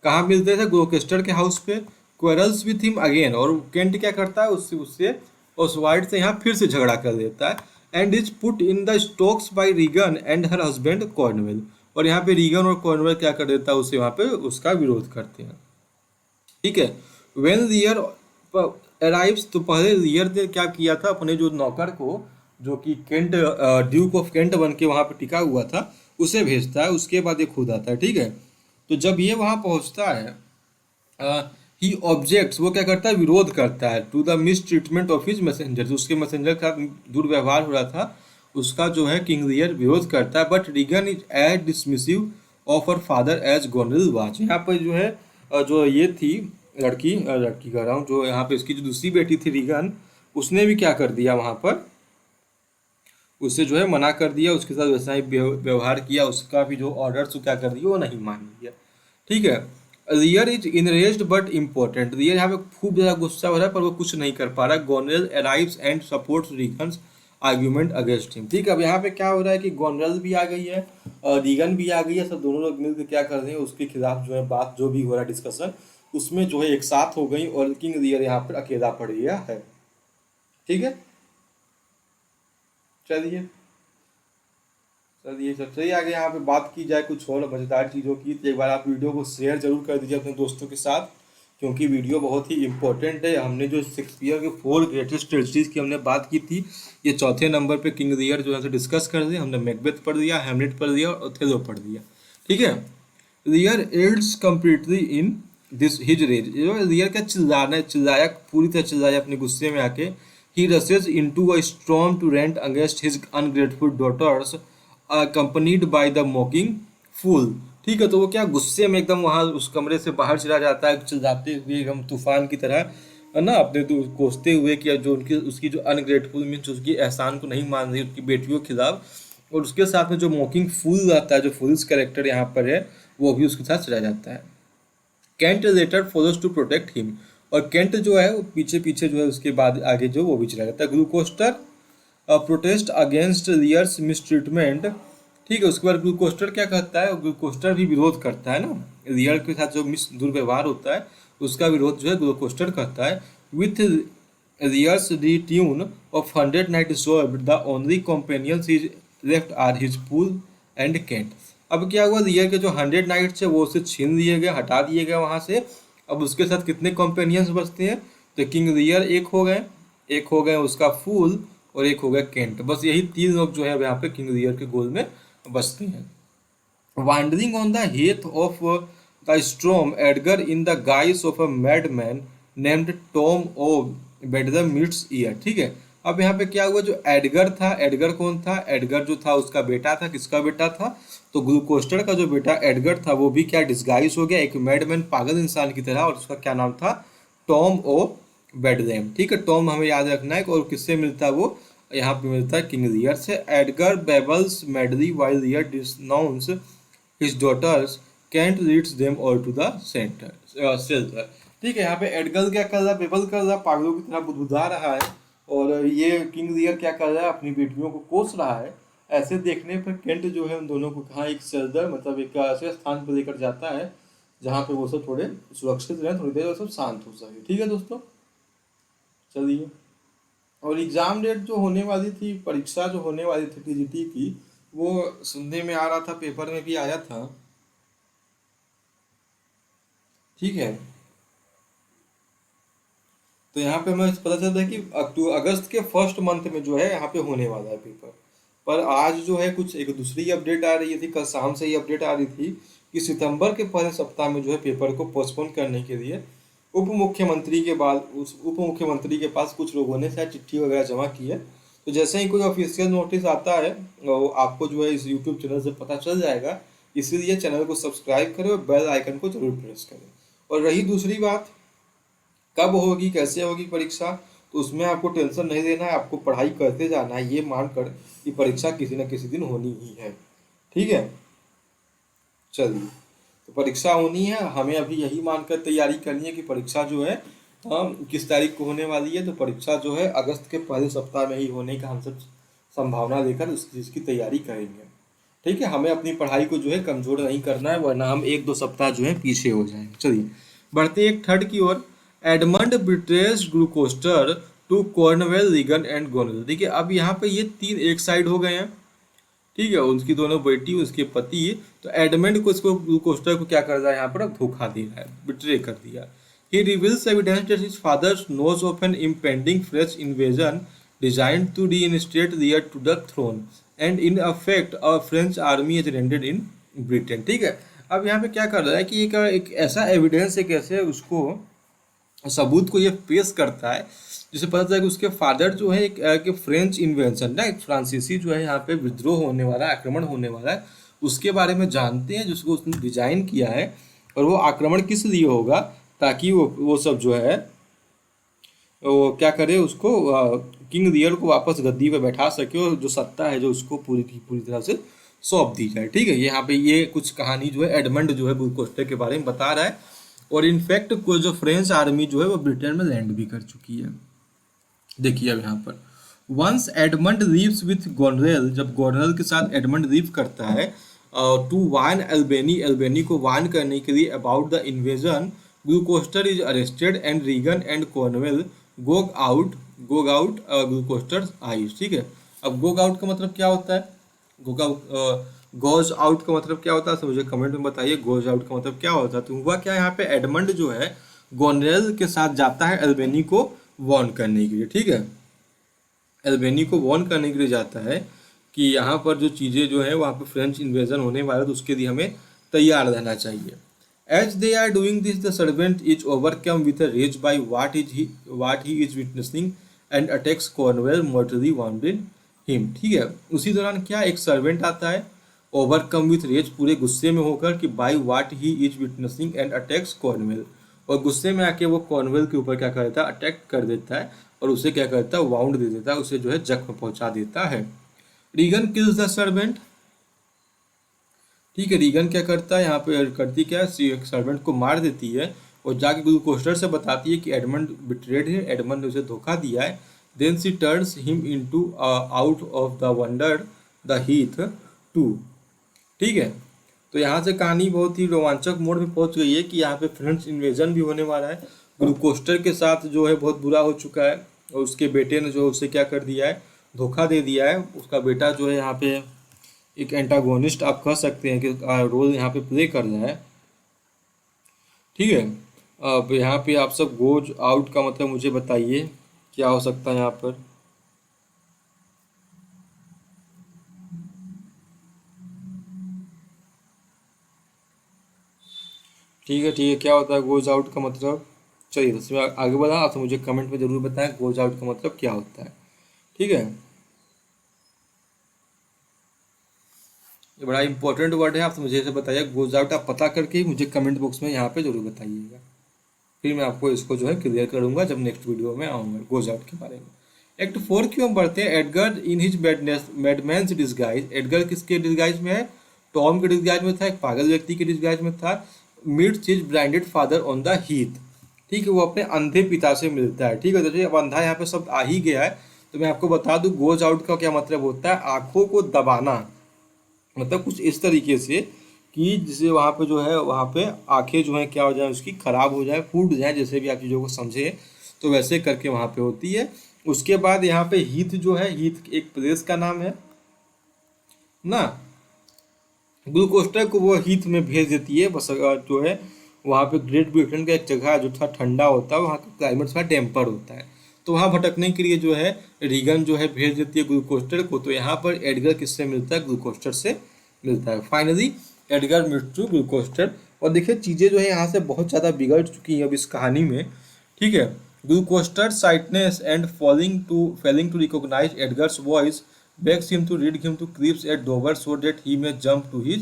कहाँ मिलते थे, ग्लोकेस्टर के हाउस पे। क्वेरल्स विथ हिम अगेन, और कैंट क्या करता है, उससे उससे ऑसवाल्ड से यहाँ फिर से झगड़ा कर देता है। And is put in the stocks by Regan and her husband Cornwall, और यहाँ पे रीगन और कॉर्नवेल क्या कर देता है, उसे वहाँ पे उसका विरोध करते हैं। ठीक है, वेन लियर अराइव्स, तो पहले लियर ने क्या किया था, अपने जो नौकर को, जो कि केंट, ड्यूक ऑफ केंट बन के वहाँ पे टिका हुआ था, उसे भेजता है। उसके बाद ये खुद आता है। ठीक है, तो जब ये वहाँ पहुँचता है, ही ऑब्जेक्ट्स, वो क्या करता है, विरोध करता है, to the mistreatment of his messenger, उसके मैसेंजर का दुर्व्यवहार हो रहा था उसका जो है किंग लियर विरोध करता है। But Regan is as dismissive of her father as Goneril was. यहाँ पर जो है जो ये थी लड़की, लड़की कह रहा हूँ, जो यहाँ पे इसकी जो दूसरी बेटी थी रीगन, उसने भी क्या कर दिया वहाँ पर, उससे जो है मना कर दिया, उसके साथ वैसा ही व्यवहार किया, उसका भी जो ऑर्डर्स क्या कर दिया वो नहीं मान लिया। ठीक है, Lear is enraged but important, Lear यहाँ पे खूब ज़्यादा गुस्सा हो रहा है पर वो कुछ नहीं कर पा रहा। Goneril arrives and supports Regan's argument against him. ठीक है, अब यहाँ पे क्या हो रहा है कि गोनरेल भी आ गई है और रीगन भी आ गई है, सब दोनों लोग मिलकर क्या कर रहे हैं, उसके खिलाफ जो है बात जो भी हो रहा है डिस्कशन, उसमें जो है एक साथ हो गई, और किंग लियर यहाँ पर अकेला पड़ गया है। ठीक है, चलिए चलिए चलिए आगे यहाँ पे बात की जाए कुछ और मज़ेदार चीज़ों की, तो एक बार आप वीडियो को शेयर जरूर कर दीजिए अपने दोस्तों के साथ, क्योंकि वीडियो बहुत ही इंपॉर्टेंट है। हमने जो शेक्सपियर के 4 ग्रेटेस्ट ट्रेजेडीज की हमने बात की थी, ये चौथे नंबर पे किंग लियर जो है डिस्कस कर दिया हमने। मैकबेथ पढ़ दिया, हैमलेट पढ़ दिया और ओथेलो पढ़ दिया। ठीक है। Lear yields completely in this his rage. Lear का चिल्लाना, चिल्लाया, पूरी तरह चिल्लाया अपने गुस्से में आके। He rushes into a storm to rant against his ungrateful daughters accompanied by the mocking fool। ठीक है, तो वो क्या गुस्से में एकदम वहां उस कमरे से बाहर चला जाता है, चिल्लाते हुए एकदम तूफान की तरह, है ना, अपने कोसते हुए कि जो उनकी उसकी जो अनग्रेटफुल मीन्स उसकी एहसान को नहीं मान रही उसकी बेटियों के खिलाफ। और उसके साथ में जो मॉकिंग फूल रहता है, जो फूल्स कैरेक्टर यहाँ पर है, वो भी उसके साथ चला जाता है। Kent later follows to protect him. और कैंट जो है वो पीछे पीछे जो है उसके बाद आगे जो वो भी चला जाता है। ग्लूकोस्टर प्रोटेस्ट अगेंस्ट लियर्स मिसट्रीटमेंट। ठीक है, उसके बाद ग्लूकोस्टर क्या कहता है, ग्लूकोस्टर भी विरोध करता है ना, लियर के साथ जो मिस दुर्व्यवहार होता है उसका विरोध जो है ग्लूकोस्टर करता है। With Lear's retinue of 100 knight solve the only companions is left are his fool and Kent. अब क्या हुआ, लियर के जो 100 नाइट्स है वो उससे छीन लिए गए, हटा दिए गए वहां से। अब उसके साथ कितने कंपेनियंस बचते हैं, तो किंग लियर एक हो गए उसका फूल, और एक हो गया केंट। बस यही 3 लोग जो है अब यहाँ पे किंग लियर के गोल में बसते हैं। Wandering on the heath of the storm, Edgar, in the guise of a madman named Tom O. Bedlam meets ear। ठीक है, अब यहाँ पे क्या हुआ, जो एडगर था, एडगर कौन था, एडगर जो था उसका बेटा था। किसका बेटा था, तो ग्लूकोस्टर का जो बेटा एडगर था वो भी क्या डिस्गाइज हो गया एक मैडमैन, पागल इंसान की तरह। और उसका क्या नाम था, टॉम ओ बेडलैम। ठीक है, टॉम हमें याद रखना है। और किससे मिलता है वो, यहाँ पे मिलता है किंग लियर से। Edgar babbles madly while Lear denounces his daughters can't leads them all to the shelter। ठीक है, यहाँ पे एडगल क्या कर रहा है, बेबल कर रहा है, पागलों की तरह बुदबुदा रहा है। और ये किंग लियर क्या कर रहा है, अपनी बेटियों को कोस रहा है। ऐसे देखने पर केंट जो है उन दोनों को कहाँ एक शेल्टर, मतलब एक ऐसे स्थान पर लेकर जाता है जहाँ पे वो सब थोड़े सुरक्षित रहे, थोड़ी देर वो सब शांत हो सके। ठीक है दोस्तों, चलिए। और एग्जाम डेट जो होने वाली थी, परीक्षा जो होने वाली थी टीजीटी की, वो सुनने में आ रहा था, पेपर में भी आया था। ठीक है, तो यहाँ पे हमें पता चलता है कि अगस्त के फर्स्ट मंथ में जो है यहाँ पे होने वाला है पेपर। पर आज जो है कुछ एक दूसरी अपडेट आ रही थी, कल शाम से ही अपडेट आ रही थी कि सितंबर के पहले सप्ताह में जो है पेपर को पोस्टपोन करने के लिए उप मुख्यमंत्री के बाद उस उप मुख्यमंत्री के पास कुछ लोगों ने शायद चिट्ठी वगैरह जमा की है। तो जैसे ही कोई ऑफिशियल नोटिस आता है वो आपको जो है इस यूट्यूब चैनल से पता चल जाएगा। इसीलिए चैनल को सब्सक्राइब करें और बेल आइकन को जरूर प्रेस करें। और रही दूसरी बात, कब होगी कैसे होगी परीक्षा, तो उसमें आपको टेंशन नहीं लेना है, आपको पढ़ाई करते जाना है, ये मानकर कि परीक्षा किसी न किसी दिन होनी ही है। ठीक है, चलिए। तो परीक्षा होनी है, हमें अभी यही मानकर तैयारी करनी है कि परीक्षा जो है किस तारीख को होने वाली है। तो परीक्षा जो है अगस्त के पहले सप्ताह में ही होने का हम सब संभावना लेकर उस चीज़ की तैयारी करेंगे। ठीक है, हमें अपनी पढ़ाई को जो है कमजोर नहीं करना है, वरना हम 1-2 सप्ताह जो है पीछे हो जाएंगे। चलिए बढ़ते एक थर्ड की ओर। Edmund betrays Gloucester to Cornwall, Regan and Goneril. देखिए अब यहाँ पे ये 3 एक साइड हो गए हैं। ठीक है, उनकी दोनों बेटी, उसके पति। तो एडमंड को इसको ग्लूकोस्टर को क्या कर रहा है यहाँ पर, धोखा दे रहा है, बिट्रे कर दिया। He reveals evidence that his father knows of an impending French invasion designed to reinstate Lear to the throne, and in effect a French army is rendered in Britain। ठीक है, अब यहाँ पे क्या कर रहा है कि एक ऐसा एविडेंस, एक ऐसे उसको सबूत को ये पेश करता है जिसे पता चला कि उसके फादर जो है एक फ्रेंच इन्वेंशन ना, एक फ्रांसीसी जो है यहाँ पे विद्रोह होने वाला है, आक्रमण होने वाला है, उसके बारे में जानते हैं, जिसको उसने डिजाइन किया है। और वो आक्रमण किस लिए होगा, ताकि वो सब जो है वो क्या करे, उसको किंग लियर को वापस गद्दी पे बैठा सके और जो सत्ता है जो उसको पूरी तरह से सौंप दी जाए। ठीक है, यहाँ पे ये कुछ कहानी जो है एडमंड जो है ग्लूकोस्टर के बारे में बता रहा है। और इनफैक्ट कोई जो फ्रेंच आर्मी जो है वो ब्रिटेन में लैंड भी कर चुकी है। देखिए अब यहाँ पर once Edmund leaves with Goneril, जब गोनरेल के साथ एडमंड लीव करता है टू वार्न एल्बेनी, एल्बेनी को वार्न करने के लिए about the invasion, Gloucester is arrested and Regan and Cornwall gouge out Gloucester eyes. ठीक है, अब गोग आउट का मतलब क्या होता है, गोज आउट का मतलब क्या होता है, मुझे कमेंट में बताइए। गोज आउट का मतलब क्या होता है। तो हुआ क्या, यहाँ पे एडमंड जो है गोनरेल के साथ जाता है एल्बेनी को वार्न करने के लिए, ठीक है। एल्बेनी को वार्न करने के लिए जाता है कि यहाँ पर जो चीज़ें जो है वहाँ पे फ्रेंच इन्वेजन होने वाला है, तो उसके लिए हमें तैयार रहना चाहिए। As they are doing this the servant is overcome with a rage by what he is witnessing and attacks Cornwall mortally wounded him, ठीक है। उसी दौरान क्या एक सर्वेंट आता है ओवरकम विथ रेज, पूरे गुस्से में होकर कि bye what he is witnessing and attacks Cornwell, और गुस्से में आके वो कॉर्नवेल के ऊपर क्या करता है, अटैक कर देता है और उसे क्या करता है, वाउंड दे देता है, उसे जो है जख्म पहुंचा देता है। रीगन किल्स द सर्वेंट, ठीक है। रीगन क्या करता है यहाँ पे, करती क्या है, सर्वेंट को मार देती है और जाके ग्लूकोस्टर से बताती है कि एडमंड बिट्रेड है, एडमंड ने उसे धोखा दिया है। Then she turns him into out of the wander the heath to, ठीक है। तो यहाँ से कहानी बहुत ही रोमांचक मोड़ में पहुंच गई है कि यहाँ पे फ्रेंच इन्वेजन भी होने वाला है। ग्लूकोस्टर के साथ जो है बहुत बुरा हो चुका है और उसके बेटे ने जो उसे क्या कर दिया है, धोखा दे दिया है। उसका बेटा जो है यहाँ पे एक एंटागोनिस्ट आप कह सकते हैं कि रोल यहाँ पे प्ले कर रहा है, ठीक है। अब यहाँ पे आप सब गोज आउट का मतलब मुझे बताइए क्या हो सकता है यहाँ पर। ठीक है, क्या होता है गोज आउट का मतलब। चलिए इसमें आगे बढ़ा, आप तो मुझे कमेंट में जरूर बताएं गोज आउट का मतलब क्या होता है, ठीक है। ये बड़ा इंपॉर्टेंट वर्ड है, आप तो मुझे इसे बताइए गोज आउट, आप पता करके ही मुझे कमेंट बॉक्स में यहाँ पे जरूर बताइएगा, फिर मैं आपको इसको जो है क्लियर करूंगा जब नेक्स्ट वीडियो में आऊँगा गोज आउट के बारे में। एक्ट 4 की हम बढ़ते हैं। Edgar in his madman's disguise, Edgar किसके डिस्गाइज में है, टॉम के डिस्गाइज में था, एक पागल व्यक्ति के डिस्गाइज में था। Meets his blinded father on the Heath, ठीक है, वो अपने अंधे पिता से मिलता है, ठीक है। तो अब अंधा यहाँ पे शब्द आ ही गया है तो मैं आपको बता दूं गोज आउट का क्या मतलब होता है, आंखों को दबाना, मतलब कुछ इस तरीके से कि जिसे वहाँ पे जो है वहाँ पे आंखें जो है क्या हो जाए, उसकी खराब हो जाए, फूट जाए, जैसे भी आप चीज़ों को समझे तो वैसे करके वहाँ पे होती है। उसके बाद यहाँ पे हीथ जो है, हीथ एक प्लेस का नाम है ना, ग्लूकोस्टर को वो हीथ में भेज देती है, बस जो है वहाँ पे ग्रेट ब्रिटेन का एक जगह है जो थोड़ा ठंडा होता है, वहाँ का क्लाइमेट थोड़ा टेम्पर होता है, तो वहाँ भटकने के लिए जो है रीगन जो है भेज देती है ग्लूकोस्टर को। तो यहाँ पर एडगर किससे मिलता है, ग्लूकोस्टर से मिलता है। Finally Edgar meets to Gloucester. और देखिए चीज़ें जो है यहाँ से बहुत ज़्यादा बिगड़ चुकी हैं अब इस कहानी में, ठीक है। Gloucester sightless and failing to recognise Edgar's voice begs him to lead him to creeps at Dover so that he may jump to his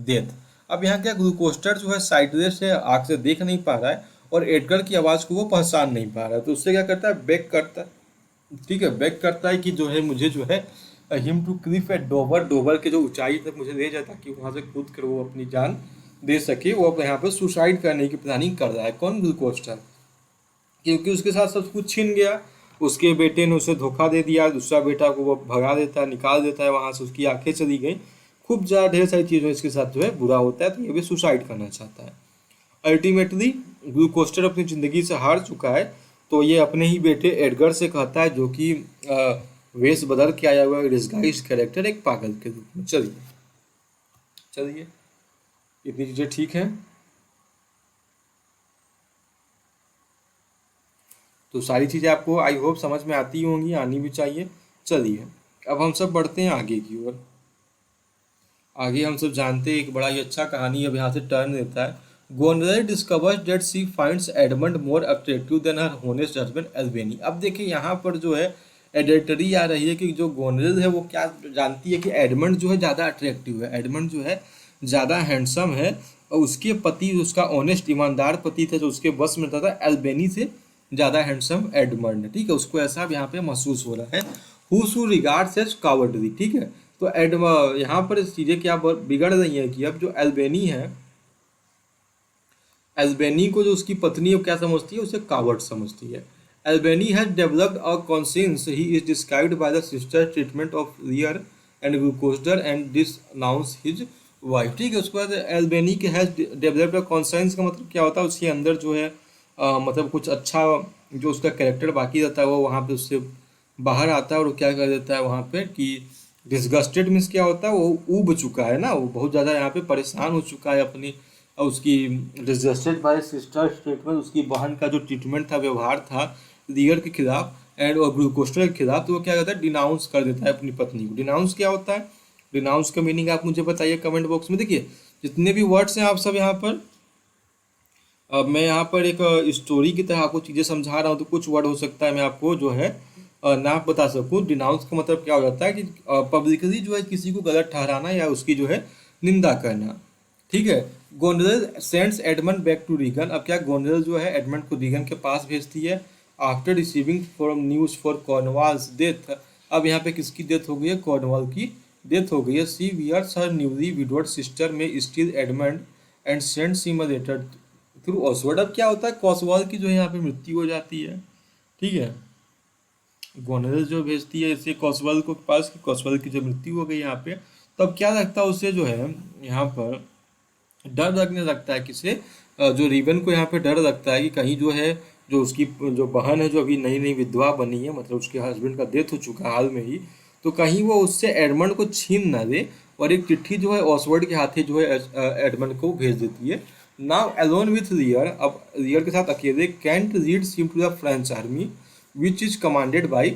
death। अब यहाँ क्या ग्लूकोस्टर जो है साइटलेस है, आँख से देख नहीं पा रहा है और एडगर की आवाज़ को वो पहचान नहीं पा रहा है, तो उससे क्या करता है, बेग करता है, ठीक है, बेग करता है कि जो है मुझे जो है him to cliff at Dover, Dover के जो ऊंचाई तक मुझे ले जाए ताकि वहाँ से कूद कर वो अपनी जान दे सके। वो अब यहाँ पर सुसाइड करने की प्लानिंग कर रहा है, कौन, ग्लूकोस्टर, क्योंकि उसके साथ सब कुछ छीन गया, उसके बेटे ने उसे धोखा दे दिया, दूसरा बेटा को वो भगा देता है, निकाल देता है वहाँ से, उसकी आंखें चली गई, खूब ज़्यादा ढेर सारी चीज़ों इसके साथ जो है बुरा होता है, तो ये भी सुसाइड करना चाहता है। अल्टीमेटली ग्लूकोस्टर अपनी ज़िंदगी से हार चुका है, तो ये अपने ही बेटे एडगर से कहता है, जो कि वेश बदल के आया हुआ डिस्गाइज कैरेक्टर, एक पागल के रूप में। चलिए चलिए इतनी चीज़ें ठीक हैं, तो सारी चीज़ें आपको आई होप समझ में आती होंगी, आनी भी चाहिए। चलिए अब हम सब बढ़ते हैं आगे की ओर। आगे हम सब जानते हैं एक बड़ा ही अच्छा कहानी अब यहाँ से टर्न लेता है। Goneril discovers that she finds Edmund more attractive than her honest husband Albany. अब देखिए यहाँ पर जो है एडल्टरी आ रही है कि जो गोनरेल है वो क्या जानती है कि एडमंड जो है ज़्यादा अट्रैक्टिव है, एडमंड जो है ज़्यादा हैंडसम है, और उसके पति, उसका ऑनेस्ट ईमानदार पति था जो उसके बस में था एल्बेनी से ज़्यादा हैंडसम एडमंड, ठीक है। उसको ऐसा अब यहाँ पे महसूस हो रहा है, हु रिगार्ड्स एज कावर्डली, ठीक है। तो यहाँ पर चीज़ें क्या बिगड़ रही हैं कि अब जो एल्बेनी है, एल्बेनी को जो उसकी पत्नी है क्या समझती है, उसे कावर्ड समझती है। Albany has developed a conscience, he is described by the sister treatment of Lear and Gloucester and this announce his wife, ठीक है। उसके बाद एल्बेनी के हैज डेवलप्ड अ कॉन्शियंस का मतलब क्या होता है, उसके अंदर जो है मतलब कुछ अच्छा जो उसका कैरेक्टर बाकी रहता है वो वहाँ पे उससे बाहर आता है, और वो क्या कर देता है वहाँ पे कि डिसगस्टेड मीन्स क्या होता है, वो ऊब चुका है ना, वो बहुत ज़्यादा यहाँ पे परेशान हो चुका है अपनी और उसकी रिजेक्टेड बाय सिस्टर स्टेटमेंट, उसकी बहन का जो ट्रीटमेंट था, व्यवहार था लियर के खिलाफ एंड और ग्लूकोस्टर के खिलाफ, तो वो क्या करता है, डिनाउंस कर देता है अपनी पत्नी को। डिनाउंस क्या होता है, डिनाउंस का मीनिंग आप मुझे बताइए कमेंट बॉक्स में। देखिए जितने भी वर्ड्स हैं आप सब यहाँ पर, अब मैं यहाँ पर एक स्टोरी की तरह आपको चीज़ें समझा रहा हूँ, तो कुछ वर्ड हो सकता है मैं आपको जो है ना बता सकूँ। डिनाउंस का मतलब क्या हो जाता है कि पब्लिकली जो है किसी को गलत ठहराना या उसकी जो है निंदा करना। ठीक है। Goneril sends Edmund back to Regan. अब क्या गोनरेल जो है एडमंड को रीगन के पास भेजती है after receiving from news for Cornwall's death. अब यहाँ पे किसकी डेथ हो गई है, कॉर्नवाल की डेथ हो गई है। She fears her newly widowed sister may steal Edmund and sends him a letter through Oswald. अब क्या होता है, कॉसवाल की जो है यहाँ पे मृत्यु हो जाती है। ठीक है। गोनेरल जो भेजती है इसे कॉसवाल को पास कि कॉसवाल की जो मृत्यु हो गई यहाँ पे, तब क्या लगता है उसे जो है यहाँ पर डर लगने लगता है किसे, जो रीवन को यहाँ पे डर लगता है कि कहीं जो है जो उसकी जो बहन है जो अभी नई नई विधवा बनी है, मतलब उसके हस्बैंड का डेथ हो चुका है हाल में ही, तो कहीं वो उससे एडमंड को छीन ना दे और एक चिट्ठी जो है ऑसवर्ड के हाथे जो है एडमंड को भेज देती है। नाउ अलोन विथ लियर, अब लियर के साथ अकेले, Kent leads him to the French army which is commanded by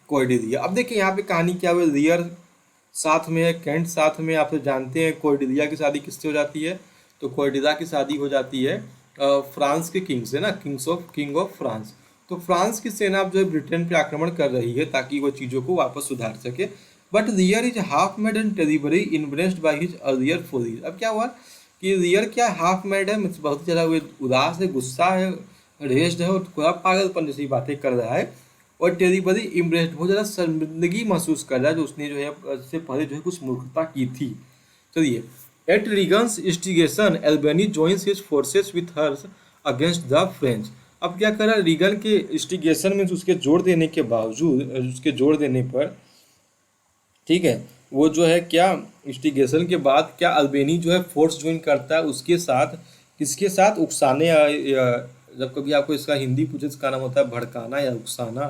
Cordelia. अब देखिए यहाँ पे कहानी क्या हुई, लियर साथ में है, कैंट साथ में, आप तो जानते हैं कॉर्डेलिया की शादी किससे हो जाती है, तो कॉर्डेलिया की शादी हो जाती है फ्रांस के किंग से ना, किंग ऑफ फ्रांस। तो फ्रांस की सेना अब जो है ब्रिटेन पे आक्रमण कर रही है ताकि वो चीज़ों को वापस सुधार सके। But लियर is half made and terribly influenced by his earlier follies. अब क्या हुआ कि लियर क्या हाफ मेड है, मतलब बहुत ज़्यादा वो उदास है, गुस्सा है, रेस्ड है और थोड़ा पागलपन जैसी बातें कर रहा है। और टेरिबली इम्प्रेस्ड, बहुत ज़्यादा शर्मिंदगी महसूस कर रहा है जो उसने जो है इससे पहले जो है कुछ मूर्खता की थी। चलिए, at Regan's instigation Albany joins his forces with hers against the French. अब क्या करा, रीगन के इंस्टिगेशन में उसके जोर देने के बावजूद, उसके जोर देने पर, ठीक है, वो जो है क्या इंस्टिगेशन के बाद क्या अल्बेनी जो है फोर्स ज्वाइन करता है उसके साथ, किसके साथ, उकसाने जब कभी आपको इसका हिंदी पूछे इसका नाम होता है भड़काना या उकसाना,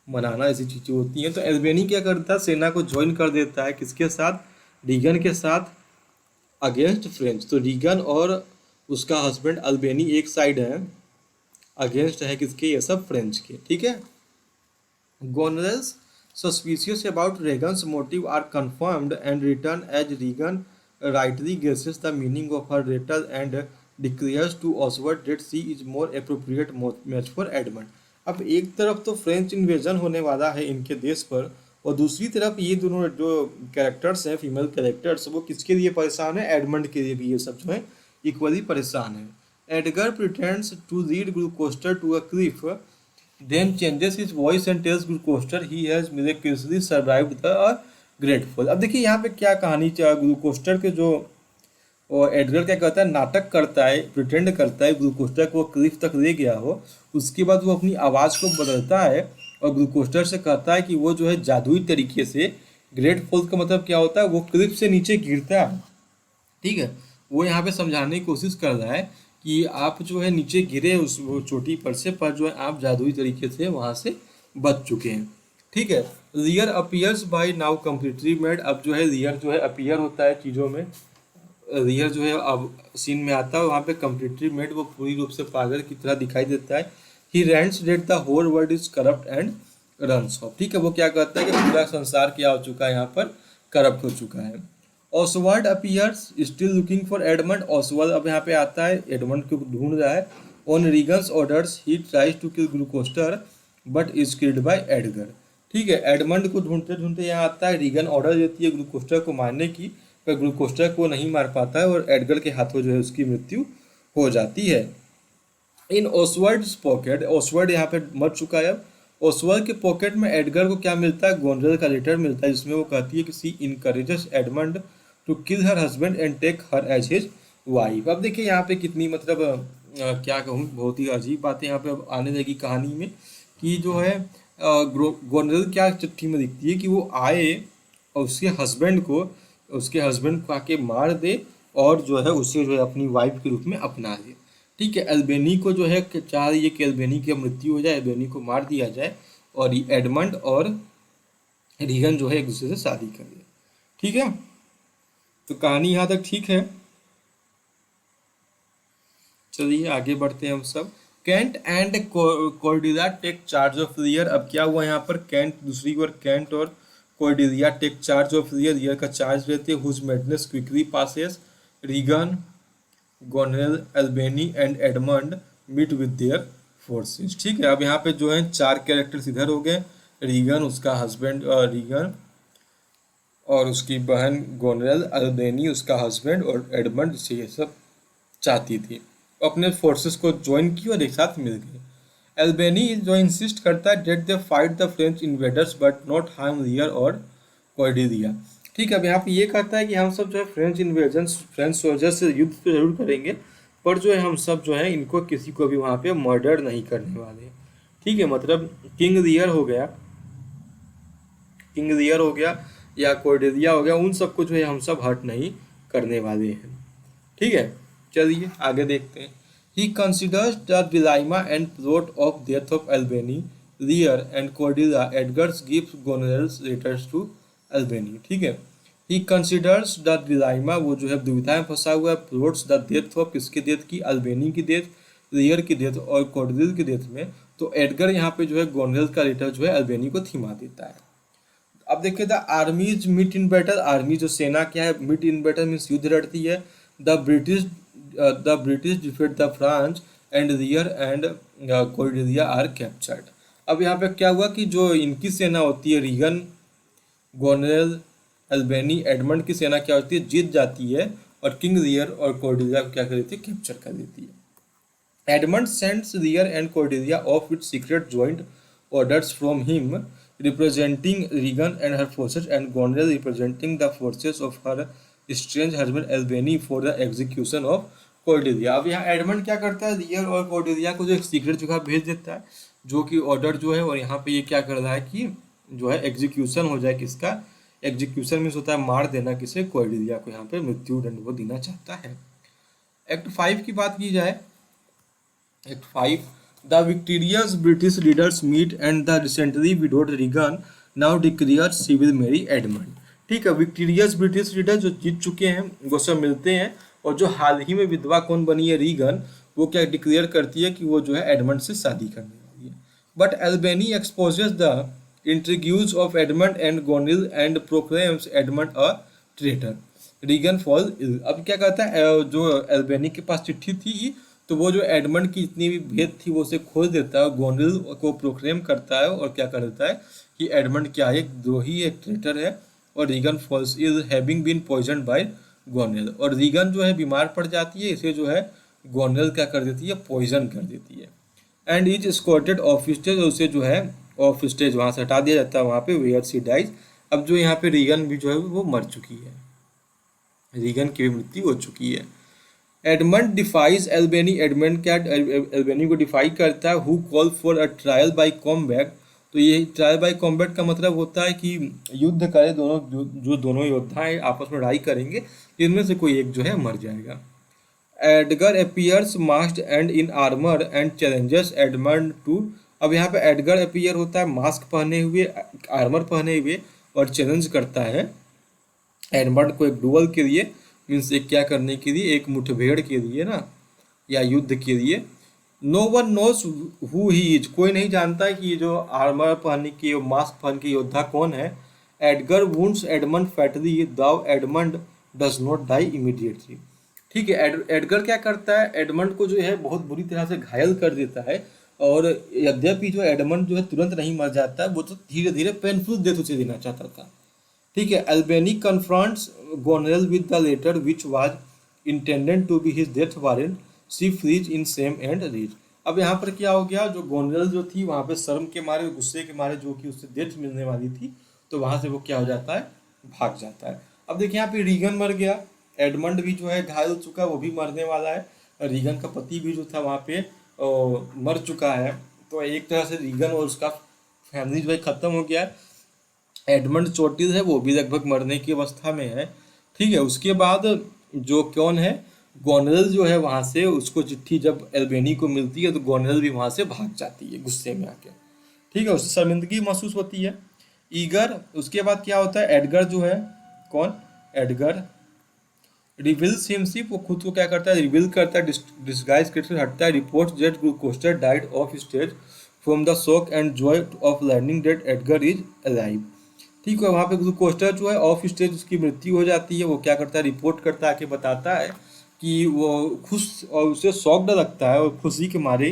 मनाना, ऐसी चीज़ें होती हैं। तो अल्बेनी क्या करता है, सेना को ज्वाइन कर देता है किसके साथ, रीगन के साथ अगेंस्ट फ्रेंच। तो रीगन और उसका हस्बैंड अल्बेनी एक साइड है, अगेंस्ट है किसके, ये सब फ्रेंच के। ठीक है। गोनरेल्स suspicious about Reagan's motive are confirmed and return as Reagan rightly guesses the meaning of her letter and declares to Oswald that she is more appropriate match for Edmund। अब एक तरफ तो फ्रेंच इन्वेजन होने वाला है इनके देश पर, और दूसरी तरफ ये दोनों जो कैरेक्टर्स हैं, फीमेल कैरेक्टर्स, वो किसके लिए परेशान है, एडमंड के लिए भी ये सब जो है इक्वली परेशान है। Edgar pretends to lead Gloucester to a cliff, then changes his voice and tells Glucoster he has miraculously survived the great fall। अब देखिए यहाँ पे क्या कहानी, ग्लूकोस्टर के जो और एडगर क्या करता है, नाटक करता है, प्रिटेंड करता है ग्लूकोस्टर को क्लिफ तक ले गया हो, उसके बाद वो अपनी आवाज़ को बदलता है और ग्लूकोस्टर से कहता है कि वो जो है जादुई तरीके से, ग्रेट फॉल का मतलब क्या होता है, वो क्लिफ से नीचे गिरता है। ठीक है। वो यहाँ पे समझाने की कोशिश कर रहा है कि आप जो है नीचे गिरे उस वो चोटी पर से, पर जो है आप जादुई तरीके से वहाँ से बच चुके हैं। ठीक है। Lear appears by now completely mad. अब जो है लियर जो है अपीयर होता है चीज़ों में, लियर जो है अब सीन में आता है, वहाँ पे कम्प्लीटली मेड, वो पूरी रूप से पागल की तरह दिखाई देता है। He rants that the whole world is corrupt and runs off. ठीक है। वो क्या कहता है कि पूरा संसार क्या हो चुका है, यहाँ पर करप्ट हो चुका है। Oswald appears still looking for Edmund. Oswald अब यहाँ पे आता है, एडमंड को ढूंढ रहा है। On Regan's orders he tries to kill Gloucester but is killed by Edgar. ठीक है। एडमंड को ढूंढते ढूंढते यहाँ आता है, रीगन ऑर्डर देती है ग्लूकोस्टर को मारने की, पर ग्लूकोस्टर को नहीं मार पाता है और एडगर के हाथों जो है उसकी मृत्यु हो जाती है। इन ओसवर्ड्स पॉकेट, ओसवर्ड यहाँ पे मर चुका है अब, ओसवर्ड के पॉकेट में एडगर को क्या मिलता है, गोनरेल का लेटर मिलता है जिसमें वो कहती है कि she encourages Edmund to kill her husband and take her as his wife. अब देखिए यहाँ पे कितनी मतलब क्या कहूँ, बहुत ही अजीब बातें यहाँ पे अब आने लगी कहानी में, कि जो है गोनरेल क्या चिट्ठी में लिखती है कि वो आए और उसके हस्बैंड को आके मार दे और जो है उसे जो है अपनी वाइफ के रूप में अपना ले। ठीक है। अल्बेनी को जो है चाह रही है कि अल्बेनी की मृत्यु हो जाए, अल्बेनी को मार दिया जाए और एडमंड और रीगन जो है एक दूसरे से शादी कर ले। ठीक है। तो कहानी यहाँ तक ठीक है। चलिए आगे बढ़ते हैं हम सब। Kent and Cordelia take charge of Lear. अब क्या हुआ यहाँ पर, कैंट दूसरी ओर कैंट और Cordelia take charge of Lear, Lear का चार्ज लेते हैं। Whose madness quickly passes Regan, Goneril, Albany and Edmund meet with their forces. ठीक है, अब यहाँ पे जो है चार कैरेक्टर्स इधर हो गए, रीगन, उसका हस्बैंड रीगन और उसकी बहन गोनेल, अल्बेनी उसका हस्बैंड और एडमंड जिसे ये सब चाहती थी, अपने फोर्सेस को ज्वाइन की और एक साथ मिल गए। एल्बेनी जो इंसिस्ट करता है that they fight the French invaders but not harm Lear और कॉर्डिलिया। ठीक है, अब यहाँ पे ये कहता है कि हम सब जो है फ्रेंच इन्वेजन, फ्रेंच सोल्जर से युद्ध तो जरूर करेंगे, पर जो है हम सब जो है इनको किसी को भी वहाँ पे मर्डर नहीं करने वाले। ठीक है, मतलब किंग रियर हो गया, किंग रियर हो गया या कॉर्डेलिया हो गया, उन सबको जो है हम सब हर्ट नहीं करने वाले हैं। ठीक है, चलिए आगे देखते हैं। He considers the dilemma and plot of death of Albany, Lear and Cordelia, Edgar's gives Goneril's letters to Albany. ठीक है, ही कंसिडर्स द डिलाइमा, वो जो है दुविधा में फंसा हुआ है, प्लॉट्स द डेथ ऑफ, किसकी डेथ की, अल्बेनी की डेथ, रियर की डेथ और कॉर्डिल की डेथ में। तो एडगर यहाँ पे जो है गोनेल्स का लेटर जो है अल्बेनी को थीमा देता है। अब देखिए, the armies meet in battle, army जो सेना क्या है, मीट इन बैटल मीन्स युद्ध लड़ती है। The British defeat the France and Lear and Cordelia are captured. अब यहाँ पे क्या हुआ कि जो इनकी सेना होती है, रीगन, गोनेल, अल्बेनी, एडमंड की सेना क्या होती है, जीत जाती है और किंग रियर और कॉर्डिलिया को क्या कर देती है, कैप्चर कर देती है। Edmund sends Rear and Cordelia off with secret joint orders from him, representing Regan and her forces, and Gondel representing the forces of her strange husband Albany for the execution of Cordelia। अब यहाँ Edmund क्या करता है, rear और Cordelia को जो एक secret जगह भेज देता है, जो कि ऑर्डर जो है, और यहाँ पे ये क्या कर रहा है कि जो है एग्जीक्यूशन हो जाए, किसका एग्जीक्यूशन मीन्स होता है मार देना, किसे, कॉर्डेलिया को यहाँ पे मृत्यु दंड वो देना चाहता है। एक्ट 5 की बात की जाए, Act 5, the victorious British leaders meet and the recently widowed Regan now declares she will marry Edmund। ठीक है, विक्टोरियस ब्रिटिश लीडर जो जीत चुके हैं वो सब मिलते हैं, और जो हाल ही में विधवा कौन बनी है, रीगन, वो क्या डिक्लेयर करती है कि वो जो है एडमंड से शादी करने वाली है। But Albany exposes the intrigues of Edmund and Goneril and proclaims Edmund a traitor. Regan fall ill. अब क्या कहता है, जो एल्बेनी के पास चिट्ठी थी, तो वो जो एडमंड की जितनी भी भेद थी वो उसे खोज देता है, गोनेल को प्रोक्लेम करता है और क्या कर देता है कि एडमंड क्या है, एक द्रोही, एक ट्रेटर है, और Regan falls is having been poisoned by Goneril. और रीगन जो है बीमार पड़ जाती है, इसे जो है गोनेल क्या कर देती है, पॉइजन कर देती है। एंड इज स्कॉटेड ऑफ स्टेज, उसे जो है ऑफ स्टेज वहाँ से हटा दिया जाता है, वहाँ पे वेयर सी डाइज। अब जो यहाँ पे रीगन भी जो है वो मर चुकी है, रीगन की भी मृत्यु हो चुकी है। एडमंड डिफाइज एल्बेनी, एडमंड क्या एल्बेनी को डिफाई करता है। Who call for a trial by combat, तो ये ट्रायल बाय कॉम्बैट का मतलब होता है कि युद्ध करे दोनों, जो दोनों योद्धा हैं आपस में लड़ाई करेंगे, इनमें से कोई एक जो है मर जाएगा। Edgar appears masked and in armour and challenges Edmund to. अब यहाँ पे एडगर अपीयर होता है मास्क पहने हुए, आर्मर पहने हुए, और चैलेंज करता है एडमंड को एक डुअल के लिए, मीन्स एक क्या करने के लिए, एक मुठभेड़ के लिए ना, या युद्ध के लिए। No one knows who he is, कोई नहीं जानता है कि ये जो आर्मर पहन के, मास्क पहन के योद्धा कौन है। Edgar wounds Edmund fatally though Edmund does not die immediately. ठीक है, एडगर क्या करता है, एडमंड को जो है बहुत बुरी तरह से घायल कर देता है, और यद्यपि जो एडमंड जो है तुरंत नहीं मर जाता है, वो तो धीरे धीरे पेनफुल डेथ उसे देना चाहता था। ठीक है, Albany confronts Goneril with the letter which was intended to be his death warrant, she flees in shame and rage. अब यहाँ पर क्या हो गया, जो गोनेल जो थी वहाँ पे शर्म के मारे, गुस्से के मारे, जो कि उससे डेथ मिलने वाली थी, तो वहाँ से वो क्या हो जाता है, भाग जाता है। अब देखिए यहाँ पे रीगन मर गया, एडमंड भी जो है घायल हो चुका है, वो भी मरने वाला है, और रीगन का पति भी जो था वहाँ पे मर चुका है। तो एक तरह से रीगन और उसका फैमिली जो है खत्म हो गया है। एडमंड चोटिल है, वो भी लगभग मरने की अवस्था में है। ठीक है, उसके बाद जो कौन है, गोनेल जो है वहाँ से, उसको चिट्ठी जब एल्बेनी को मिलती है तो गोनेल भी वहाँ से भाग जाती है गुस्से में आके। ठीक है, उससे शर्मिंदगी महसूस होती है। ईगर, उसके बाद क्या होता है, एडगर जो है, कौन, एडगर रिवील्स हिमसेल्फ, वो खुद को क्या करता है, रिवील करता है, डिस्गाइज करके हटता है। Reports that Gloucester died off stage from the shock and joy of learning that Edgar is alive. ठीक है, वहाँ पे ग्लूकोस्टर जो है ऑफ स्टेज उसकी मृत्यु हो जाती है। वो क्या करता है, रिपोर्ट करता है, आके बताता है कि वो खुश और उसे शॉक्ड लगता है और खुशी के मारे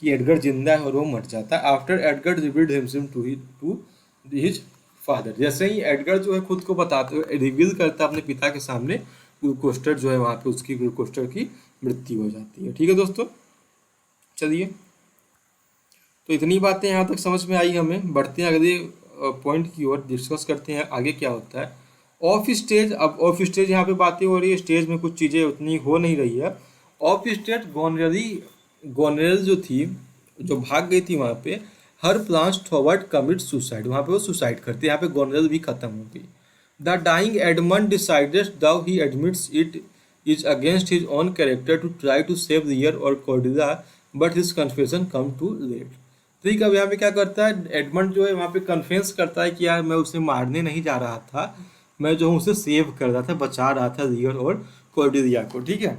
कि एडगर जिंदा है, और वो मर जाता है। After Edgar revealed himself to his father, जैसे ही एडगर जो है खुद को बताते हुए रिवील करता है अपने पिता के सामने, ग्लूकोस्टर जो है वहाँ पे उसकी ग्लूकोस्टर की मृत्यु हो जाती है। ठीक है दोस्तों, चलिए, तो इतनी बातें यहाँ तक समझ में आई हमें। बढ़ते हैं अगले पॉइंट की ओर, डिस्कस करते हैं आगे क्या होता है। ऑफ स्टेज, अब ऑफ स्टेज यहाँ पे बातें हो रही है, स्टेज में कुछ चीज़ें उतनी हो नहीं रही है। ऑफ स्टेज गोनरेल जो थी, जो भाग गई थी वहाँ पे, हर प्लान्स थॉवर्ड कमिट सुसाइड, वहाँ पे वो सुसाइड करती है। यहाँ पे गोनरेल भी खत्म हो गई। The dying Edmund decided though he admits it is against his own character to try to save Lear और Cordelia, but his confession come too late. ठीक है, अब यहाँ पे क्या करता है, एडमंड जो है वहाँ पे कन्फेंस करता है कि यार मैं उसे मारने नहीं जा रहा था, मैं जो हूँ उसे सेव कर रहा था, बचा रहा था लियर और कॉर्डिलिया को। ठीक है,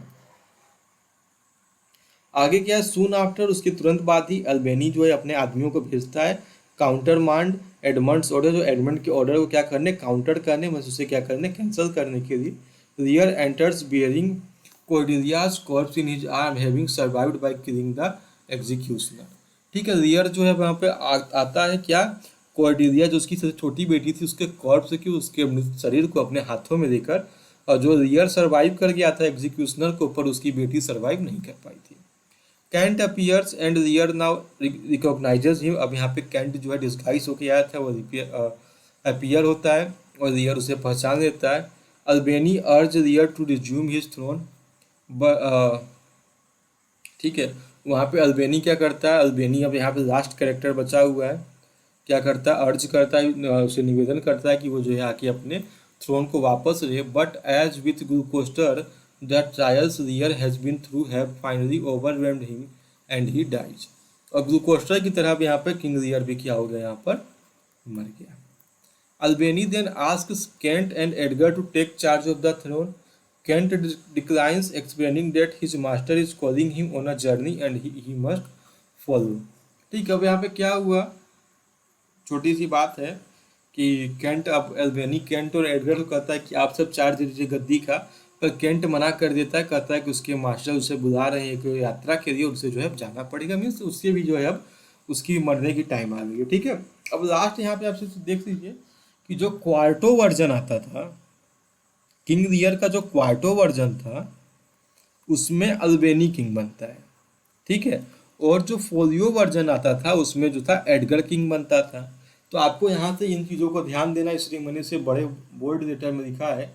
आगे क्या है, सून आफ्टर, उसके तुरंत बाद ही अल्बेनी जो है अपने आदमियों को भेजता है काउंटर मांड एडमंड्स ऑर्डर, जो एडमंड के ऑर्डर को क्या करने, काउंटर करने, मतलब उसे क्या करने, कैंसिल करने के लिए। Lear enters bearing Cordelia's corpse in his arm having survived by killing the executioner. ठीक है, लियर जो है वहाँ पे आता है क्या, कॉर्डिलिया जो उसकी सबसे छोटी बेटी थी उसके कॉर्प्स की, उसके शरीर को अपने हाथों में लेकर, और जो लियर सर्वाइव कर गया था एग्जीक्यूशनर को, पर उसकी बेटी सर्वाइव नहीं कर पाई थी। Kent appears and Lear now recognizes him, अब यहाँ पे कैंट जो है डिस्गाइज होके आया था, वो अपीयर होता है और लियर उसे पहचान लेता है। Albany urges Lear to resume his throne, ठीक है, वहाँ पे अल्बेनी क्या करता है, अल्बेनी अब यहाँ पे लास्ट कैरेक्टर बचा हुआ है, क्या करता है, अर्ज करता है, उसे निवेदन करता है कि वो जो है आके अपने थ्रोन को वापस ले। But as with Gloucester the trials Lear has been through have finally overwhelmed him and he dies. और ग्लूकोस्टर की तरह यहाँ पर किंग लियर भी क्या हो गया, यहाँ पर मर गया। Albany then asks Kent and Edgar to take charge of the throne. Kent declines, explaining that his master is calling him on a journey and he must follow। ठीक है, अब यहाँ पे क्या हुआ, छोटी सी बात है कि केंट, अब अल्बेनी केंट और एडगर को कहता है कि आप सब चार्ज दीजिए गद्दी का, पर केंट मना कर देता है, कहता है कि उसके मास्टर उसे बुला रहे हैं एक यात्रा के लिए, उसे जो है जाना पड़ेगा, मीन्स उससे भी जो है अब उसकी मरने की टाइम आ गई है। ठीक है, अब लास्ट यहाँ पे आपसे देख लीजिए कि जो क्वार्टो वर्जन आता था, किंग लियर का जो क्वार्टो वर्जन था, उसमें अल्बेनी किंग बनता है। ठीक है, और जो फोलियो वर्जन आता था उसमें जो था एडगर किंग बनता था। तो आपको यहाँ से इन चीज़ों को ध्यान देना, इसलिए मैंने से बड़े बोल्ड लेटर में लिखा है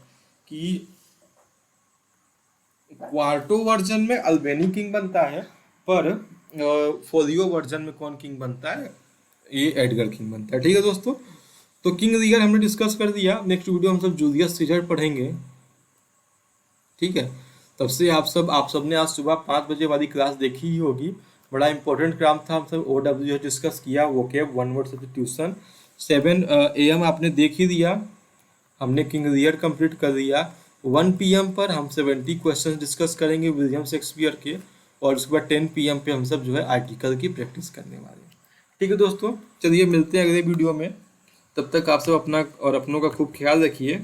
कि क्वार्टो वर्जन में अल्बेनी किंग बनता है, पर फोलियो वर्जन में कौन किंग बनता है, ये एडगर किंग बनता है। ठीक है दोस्तों, तो किंग लियर हमने डिस्कस कर दिया। नेक्स्ट वीडियो हम सब जूलियस सीजर पढ़ेंगे। ठीक है, तब से आप सब ने आज सुबह 5 बजे वाली क्लास देखी ही होगी। बड़ा इंपॉर्टेंट काम था, हम सब OW डिस्कस किया, vocab, one word substitution. 7 AM आपने देख ही दिया, हमने किंग लियर कंप्लीट कर दिया। 1 PM पर हम 70 क्वेश्चन डिस्कस करेंगे विलियम शेक्सपियर के, और उसके बाद 10 PM पे हम सब जो है आर्टिकल की प्रैक्टिस करने वाले हैं। ठीक है दोस्तों, चलिए मिलते हैं अगले वीडियो में। तब तक आप सब अपना और अपनों का खूब ख्याल रखिए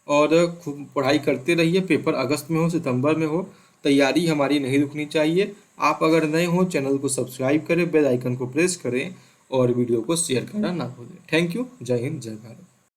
और खूब पढ़ाई करते रहिए। पेपर अगस्त में हो, सितंबर में हो, तैयारी हमारी नहीं रुकनी चाहिए। आप अगर नए हो, चैनल को सब्सक्राइब करें, बेल आइकन को प्रेस करें और वीडियो को शेयर करना ना भूलें। थैंक यू, जय हिंद, जय भारत।